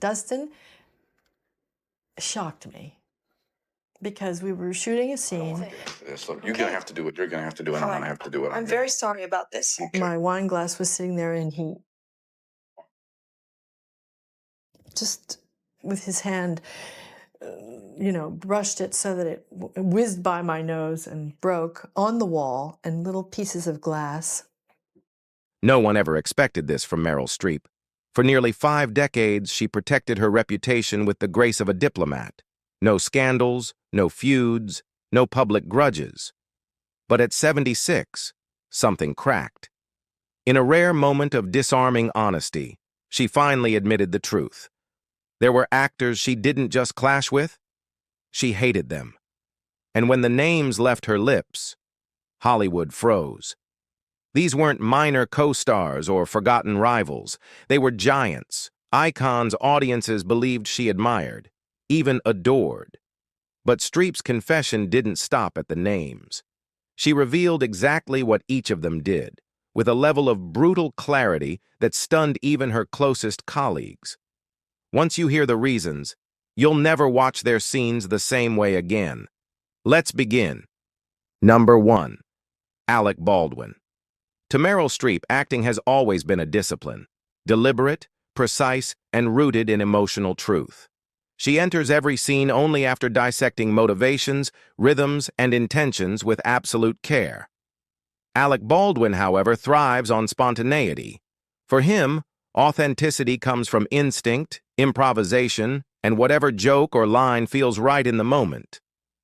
Dustin shocked me because we were shooting a scene. Look, you're gonna have to do it. You're gonna have to do it. I'm gonna have to do it. I'm very sorry about this. Okay. My wine glass was sitting there, and he just, with his hand, brushed it so that it whizzed by my nose and broke on the wall in little pieces of glass. No one ever expected this from Meryl Streep. For nearly 5 decades, she protected her reputation with the grace of a diplomat. No scandals, no feuds, no public grudges. But at 76, something cracked. In a rare moment of disarming honesty, she finally admitted the truth. There were actors she didn't just clash with, she hated them. And when the names left her lips, Hollywood froze. These weren't minor co-stars or forgotten rivals. They were giants, icons audiences believed she admired, even adored. But Streep's confession didn't stop at the names. She revealed exactly what each of them did, with a level of brutal clarity that stunned even her closest colleagues. Once you hear the reasons, you'll never watch their scenes the same way again. Let's begin. Number 1. Alec Baldwin. To Meryl Streep, acting has always been a discipline, deliberate, precise, and rooted in emotional truth. She enters every scene only after dissecting motivations, rhythms, and intentions with absolute care. Alec Baldwin, however, thrives on spontaneity. For him, authenticity comes from instinct, improvisation, and whatever joke or line feels right in the moment.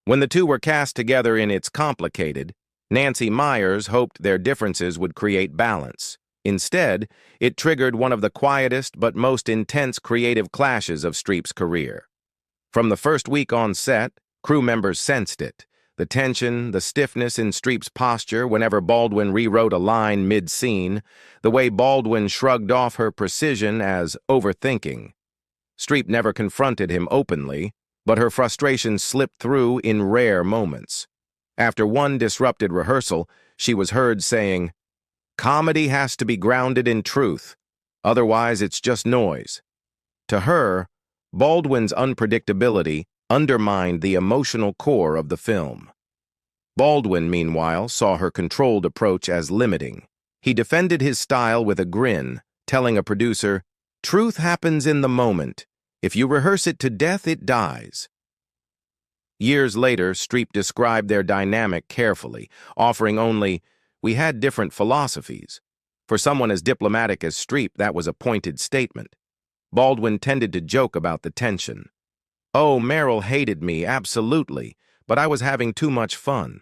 When the two were cast together in It's Complicated, Nancy Meyers hoped their differences would create balance. Instead, it triggered one of the quietest but most intense creative clashes of Streep's career. From the first week on set, crew members sensed it. The tension, the stiffness in Streep's posture whenever Baldwin rewrote a line mid-scene, the way Baldwin shrugged off her precision as overthinking. Streep never confronted him openly, but her frustration slipped through in rare moments. After one disrupted rehearsal, she was heard saying, "Comedy has to be grounded in truth, otherwise it's just noise." To her, Baldwin's unpredictability undermined the emotional core of the film. Baldwin, meanwhile, saw her controlled approach as limiting. He defended his style with a grin, telling a producer, "Truth happens in the moment. If you rehearse it to death, it dies." Years later, Streep described their dynamic carefully, offering only, "We had different philosophies." For someone as diplomatic as Streep, that was a pointed statement. Baldwin tended to joke about the tension. "Oh, Meryl hated me, absolutely, but I was having too much fun."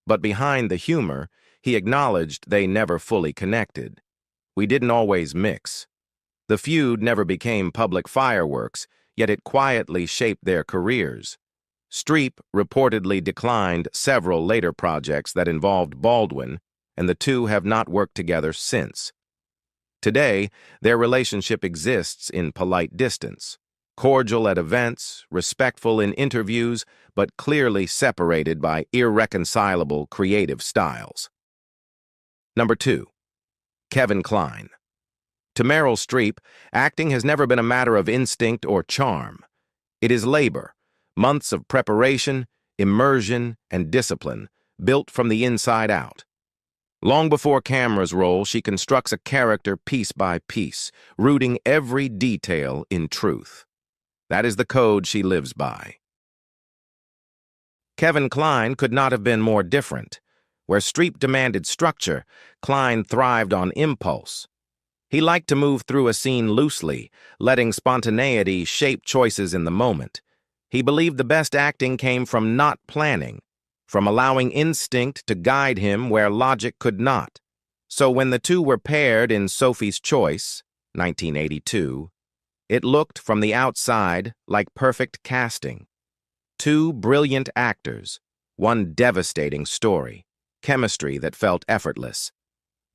But behind the humor, he acknowledged they never fully connected. "We didn't always mix." The feud never became public fireworks, yet it quietly shaped their careers. Streep reportedly declined several later projects that involved Baldwin, and the two have not worked together since. Today, their relationship exists in polite distance, cordial at events, respectful in interviews, but clearly separated by irreconcilable creative styles. Number 2. Kevin Kline. To Meryl Streep, acting has never been a matter of instinct or charm. It is labor, months of preparation, immersion, and discipline, built from the inside out. Long before cameras roll, she constructs a character piece by piece, rooting every detail in truth. That is the code she lives by. Kevin Kline could not have been more different. Where Streep demanded structure, Kline thrived on impulse. He liked to move through a scene loosely, letting spontaneity shape choices in the moment. He believed the best acting came from not planning, from allowing instinct to guide him where logic could not. So when the two were paired in Sophie's Choice, 1982, it looked from the outside like perfect casting. Two brilliant actors, one devastating story, chemistry that felt effortless.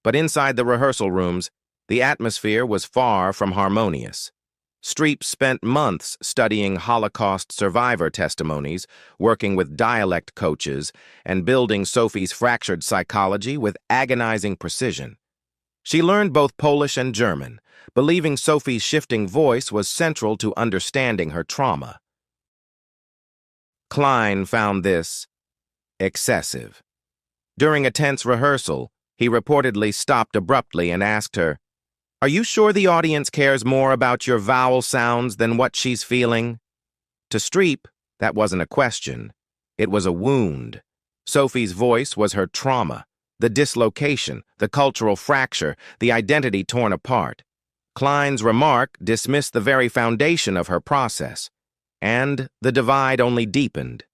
But inside the rehearsal rooms, the atmosphere was far from harmonious. Streep spent months studying Holocaust survivor testimonies, working with dialect coaches, and building Sophie's fractured psychology with agonizing precision. She learned both Polish and German, believing Sophie's shifting voice was central to understanding her trauma. Klein found this excessive. During a tense rehearsal, he reportedly stopped abruptly and asked her, "Are you sure the audience cares more about your vowel sounds than what she's feeling?" To Streep, that wasn't a question. It was a wound. Sophie's voice was her trauma, the dislocation, the cultural fracture, the identity torn apart. Klein's remark dismissed the very foundation of her process, and the divide only deepened.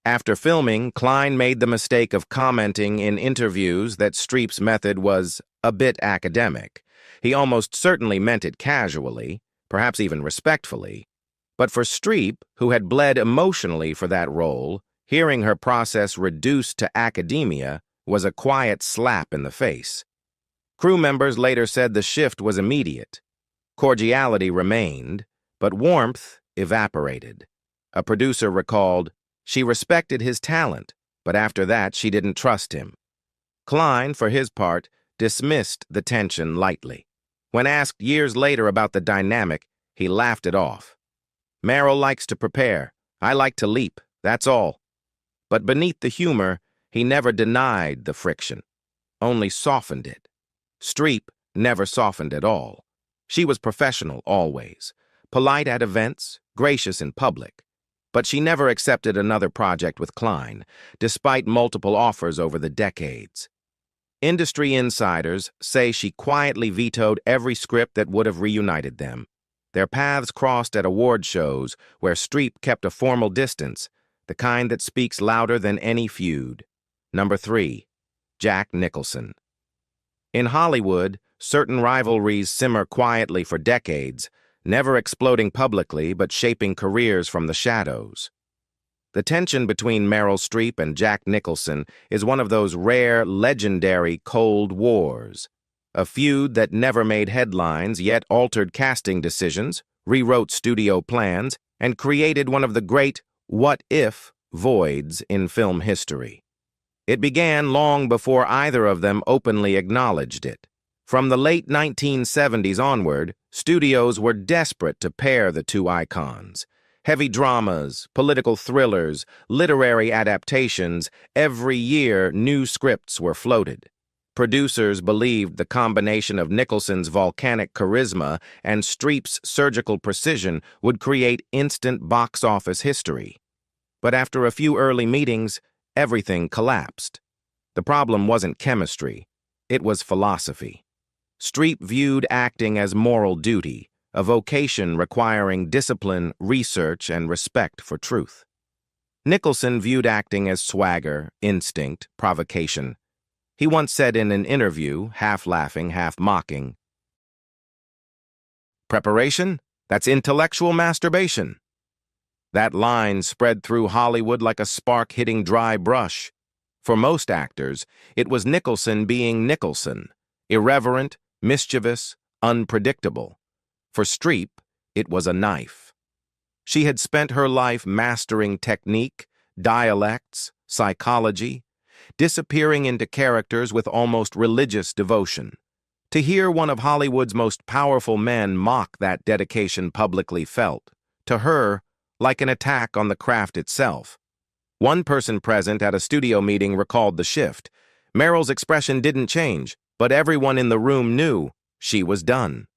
After filming, Klein made the mistake of commenting in interviews that Streep's method was a bit academic. He almost certainly meant it casually, perhaps even respectfully. But for Streep, who had bled emotionally for that role, hearing her process reduced to academia was a quiet slap in the face. Crew members later said the shift was immediate. Cordiality remained, but warmth evaporated. A producer recalled, "She respected his talent, but after that she didn't trust him." Klein, for his part, dismissed the tension lightly. When asked years later about the dynamic, he laughed it off. "Meryl likes to prepare. I like to leap, that's all." But beneath the humor, he never denied the friction, only softened it. Streep never softened at all. She was professional always, polite at events, gracious in public. But she never accepted another project with Klein, despite multiple offers over the decades. Industry insiders say she quietly vetoed every script that would have reunited them. Their paths crossed at award shows where Streep kept a formal distance, the kind that speaks louder than any feud. Number 3. Jack Nicholson. In Hollywood, certain rivalries simmer quietly for decades, never exploding publicly but shaping careers from the shadows. The tension between Meryl Streep and Jack Nicholson is one of those rare, legendary Cold Wars. A feud that never made headlines yet altered casting decisions, rewrote studio plans, and created one of the great what-if voids in film history. It began long before either of them openly acknowledged it. From the late 1970s onward, studios were desperate to pair the two icons. Heavy dramas, political thrillers, literary adaptations, every year new scripts were floated. Producers believed the combination of Nicholson's volcanic charisma and Streep's surgical precision would create instant box office history. But after a few early meetings, everything collapsed. The problem wasn't chemistry, it was philosophy. Streep viewed acting as moral duty, a vocation requiring discipline, research, and respect for truth. Nicholson viewed acting as swagger, instinct, provocation. He once said in an interview, half laughing, half mocking, "Preparation? That's intellectual masturbation." That line spread through Hollywood like a spark hitting dry brush. For most actors, it was Nicholson being Nicholson, irreverent, mischievous, unpredictable. For Streep, it was a knife. She had spent her life mastering technique, dialects, psychology, disappearing into characters with almost religious devotion. To hear one of Hollywood's most powerful men mock that dedication publicly felt, to her, like an attack on the craft itself. One person present at a studio meeting recalled the shift. Meryl's expression didn't change, but everyone in the room knew she was done.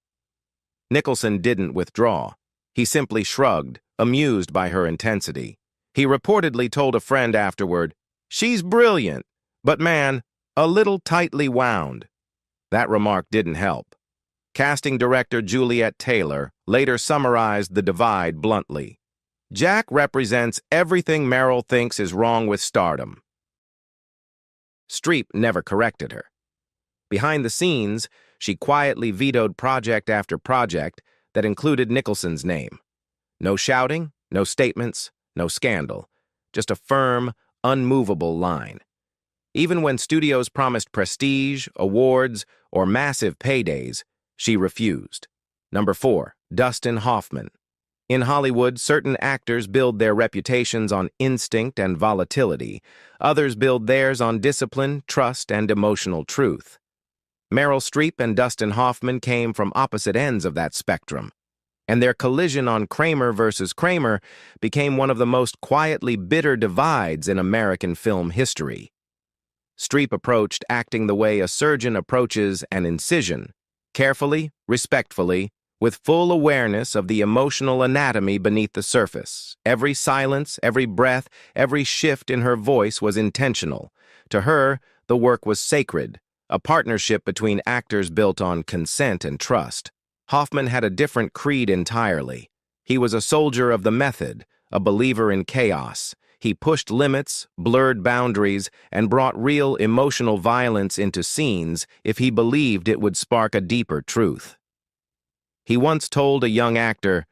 Nicholson didn't withdraw. He simply shrugged, amused by her intensity. He reportedly told a friend afterward, "She's brilliant, but man, a little tightly wound." That remark didn't help. Casting director Juliet Taylor later summarized the divide bluntly. "Jack represents everything Meryl thinks is wrong with stardom." Streep never corrected her. Behind the scenes, she quietly vetoed project after project that included Nicholson's name. No shouting, no statements, no scandal. Just a firm, unmovable line. Even when studios promised prestige, awards, or massive paydays, she refused. Number 4, Dustin Hoffman. In Hollywood, certain actors build their reputations on instinct and volatility. Others build theirs on discipline, trust, and emotional truth. Meryl Streep and Dustin Hoffman came from opposite ends of that spectrum, and their collision on Kramer versus Kramer became one of the most quietly bitter divides in American film history. Streep approached acting the way a surgeon approaches an incision, carefully, respectfully, with full awareness of the emotional anatomy beneath the surface. Every silence, every breath, every shift in her voice was intentional. To her, the work was sacred, a partnership between actors built on consent and trust. Hoffman had a different creed entirely. He was a soldier of the method, a believer in chaos. He pushed limits, blurred boundaries, and brought real emotional violence into scenes if he believed it would spark a deeper truth. He once told a young actor,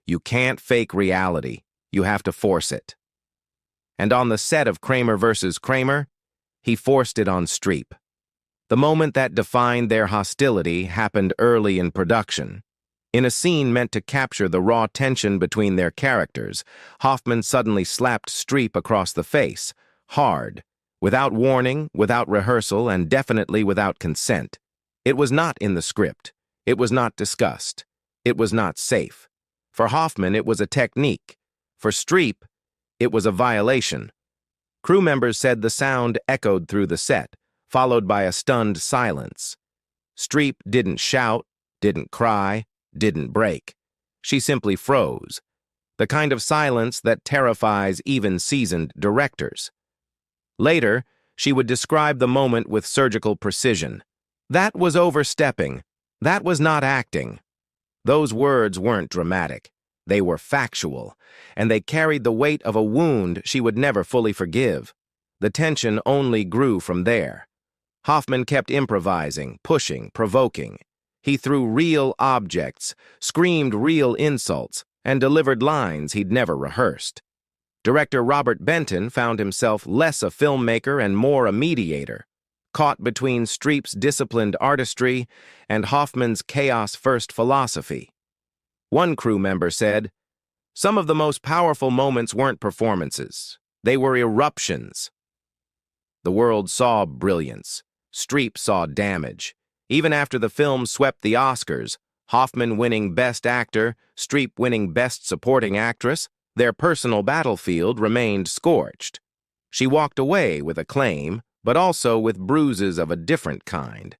"You can't fake reality, you have to force it." And on the set of Kramer versus Kramer, he forced it on Streep. The moment that defined their hostility happened early in production. In a scene meant to capture the raw tension between their characters, Hoffman suddenly slapped Streep across the face, hard, without warning, without rehearsal, and definitely without consent. It was not in the script. It was not discussed. It was not safe. For Hoffman, it was a technique. For Streep, it was a violation. Crew members said the sound echoed through the set, followed by a stunned silence. Streep didn't shout, didn't cry, didn't break. She simply froze, the kind of silence that terrifies even seasoned directors. Later, she would describe the moment with surgical precision. That was overstepping. That was not acting. Those words weren't dramatic. They were factual, and they carried the weight of a wound she would never fully forgive. The tension only grew from there. Hoffman kept improvising, pushing, provoking. He threw real objects, screamed real insults, and delivered lines he'd never rehearsed. Director Robert Benton found himself less a filmmaker and more a mediator, caught between Streep's disciplined artistry and Hoffman's chaos-first philosophy. One crew member said, "Some of the most powerful moments weren't performances. They were eruptions." The world saw brilliance. Streep saw damage. Even after the film swept the Oscars, Hoffman winning Best Actor, Streep winning Best Supporting Actress, their personal battlefield remained scorched. She walked away with acclaim, but also with bruises of a different kind.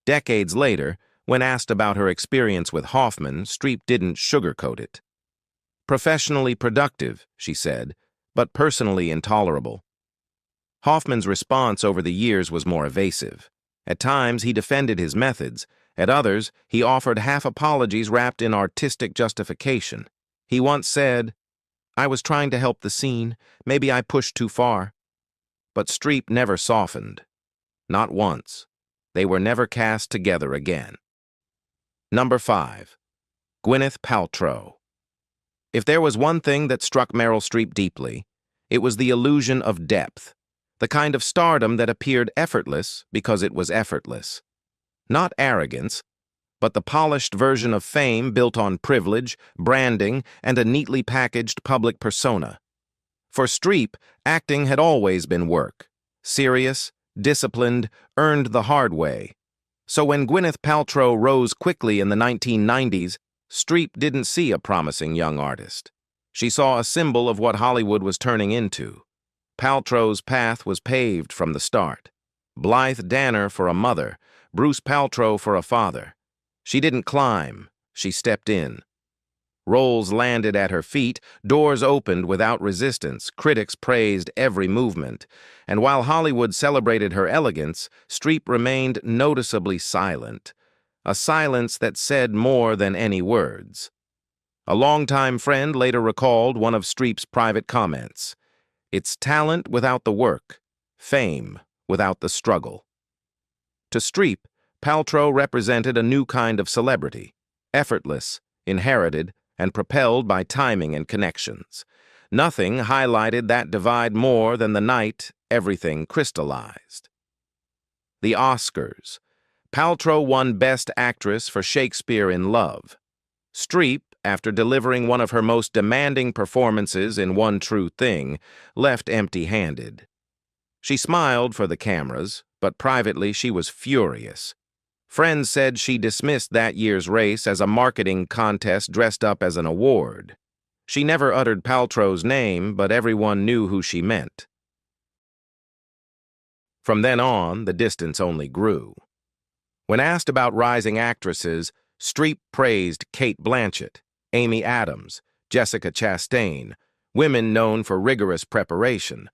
Decades later, when asked about her experience with Hoffman, Streep didn't sugarcoat it. "Professionally productive," she said, "but personally intolerable." Hoffman's response over the years was more evasive. At times, he defended his methods. At others, he offered half apologies wrapped in artistic justification. He once said, "I was trying to help the scene. Maybe I pushed too far." But Streep never softened. Not once. They were never cast together again. Number 5. Gwyneth Paltrow. If there was one thing that struck Meryl Streep deeply, it was the illusion of depth, the kind of stardom that appeared effortless because it was effortless. Not arrogance, but the polished version of fame built on privilege, branding, and a neatly packaged public persona. For Streep, acting had always been work. Serious, disciplined, earned the hard way. So when Gwyneth Paltrow rose quickly in the 1990s, Streep didn't see a promising young artist. She saw a symbol of what Hollywood was turning into. Paltrow's path was paved from the start. Blythe Danner for a mother, Bruce Paltrow for a father. She didn't climb, she stepped in. Roles landed at her feet, doors opened without resistance, critics praised every movement. And while Hollywood celebrated her elegance, Streep remained noticeably silent, a silence that said more than any words. A longtime friend later recalled one of Streep's private comments. "It's talent without the work, fame without the struggle." To Streep, Paltrow represented a new kind of celebrity, effortless, inherited, and propelled by timing and connections. Nothing highlighted that divide more than the night everything crystallized. The Oscars. Paltrow won Best Actress for Shakespeare in Love. Streep, after delivering one of her most demanding performances in One True Thing, left empty-handed. She smiled for the cameras, but privately she was furious. Friends said she dismissed that year's race as a marketing contest dressed up as an award. She never uttered Paltrow's name, but everyone knew who she meant. From then on, the distance only grew. When asked about rising actresses, Streep praised Cate Blanchett, Amy Adams, Jessica Chastain, women known for rigorous preparation,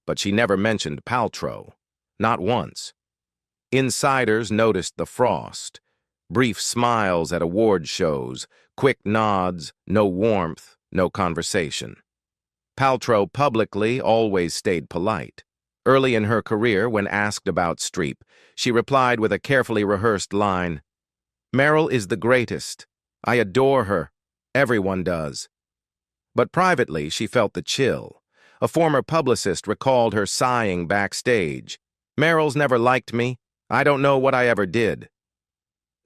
but she never mentioned Paltrow, not once. Insiders noticed the frost, brief smiles at award shows, quick nods, no warmth, no conversation. Paltrow publicly always stayed polite. Early in her career, when asked about Streep, she replied with a carefully rehearsed line, "Meryl is the greatest. I adore her. Everyone does." But privately, she felt the chill. A former publicist recalled her sighing backstage, "Meryl's never liked me. I don't know what I ever did."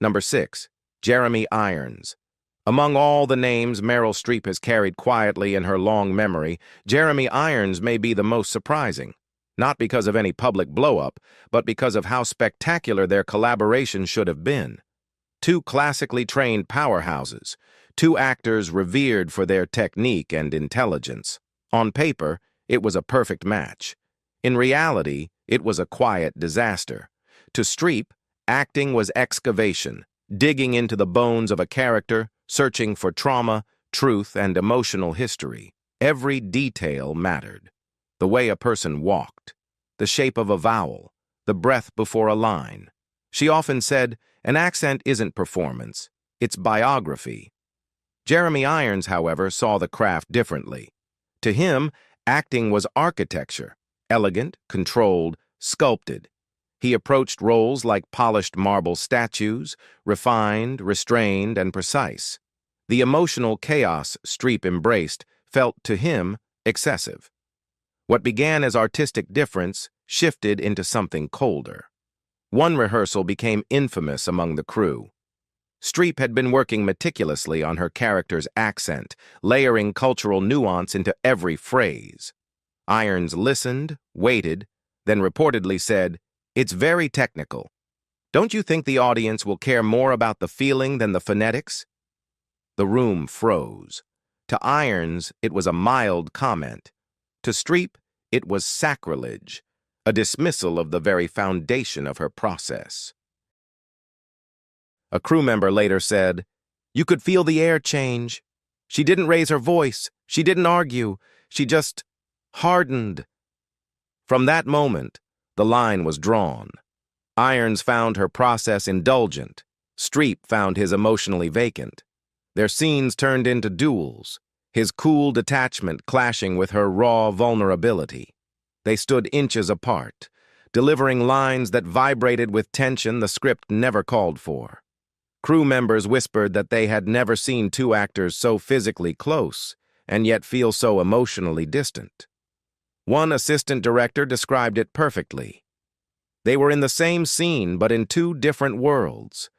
Number 6. Jeremy Irons. Among all the names Meryl Streep has carried quietly in her long memory, Jeremy Irons may be the most surprising. Not because of any public blow-up, but because of how spectacular their collaboration should have been. Two classically trained powerhouses, two actors revered for their technique and intelligence. On paper, it was a perfect match. In reality, it was a quiet disaster. To Streep, acting was excavation, digging into the bones of a character, searching for trauma, truth, and emotional history. Every detail mattered. The way a person walked, the shape of a vowel, the breath before a line. She often said, "An accent isn't performance, it's biography." Jeremy Irons, however, saw the craft differently. To him, acting was architecture, elegant, controlled, sculpted. He approached roles like polished marble statues, refined, restrained, and precise. The emotional chaos Streep embraced felt, to him, excessive. What began as artistic difference shifted into something colder. One rehearsal became infamous among the crew. Streep had been working meticulously on her character's accent, layering cultural nuance into every phrase. Irons listened, waited, then reportedly said, "It's very technical. Don't you think the audience will care more about the feeling than the phonetics?" The room froze. To Irons, it was a mild comment. To Streep, it was sacrilege, a dismissal of the very foundation of her process. A crew member later said, "You could feel the air change. She didn't raise her voice. She didn't argue. She just hardened." From that moment, the line was drawn. Irons found her process indulgent. Streep found his emotionally vacant. Their scenes turned into duels, his cool detachment clashing with her raw vulnerability. They stood inches apart, delivering lines that vibrated with tension the script never called for. Crew members whispered that they had never seen two actors so physically close and yet feel so emotionally distant. One assistant director described it perfectly. They were in the same scene but in two different worlds.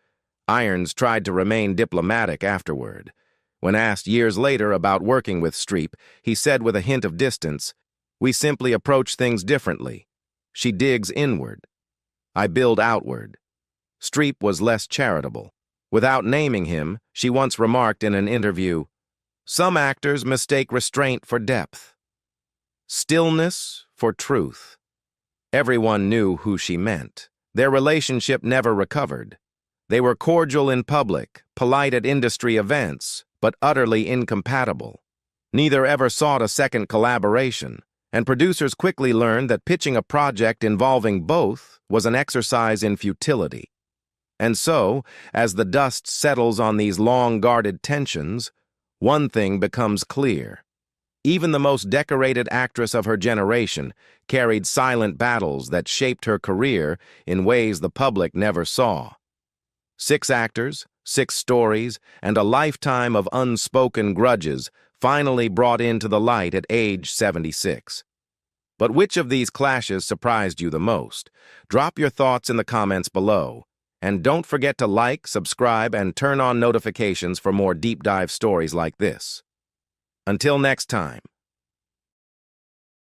Irons tried to remain diplomatic afterward. When asked years later about working with Streep, he said with a hint of distance, "We simply approach things differently. She digs inward. I build outward." Streep was less charitable. Without naming him, she once remarked in an interview, "Some actors mistake restraint for depth, stillness for truth." Everyone knew who she meant. Their relationship never recovered. They were cordial in public, polite at industry events, but utterly incompatible. Neither ever sought a second collaboration, and producers quickly learned that pitching a project involving both was an exercise in futility. And so, as the dust settles on these long-guarded tensions, one thing becomes clear. Even the most decorated actress of her generation carried silent battles that shaped her career in ways the public never saw. 6 actors, 6 stories, and a lifetime of unspoken grudges finally brought into the light at age 76. But which of these clashes surprised you the most? Drop your thoughts in the comments below. And don't forget to like, subscribe, and turn on notifications for more deep dive stories like this. Until next time.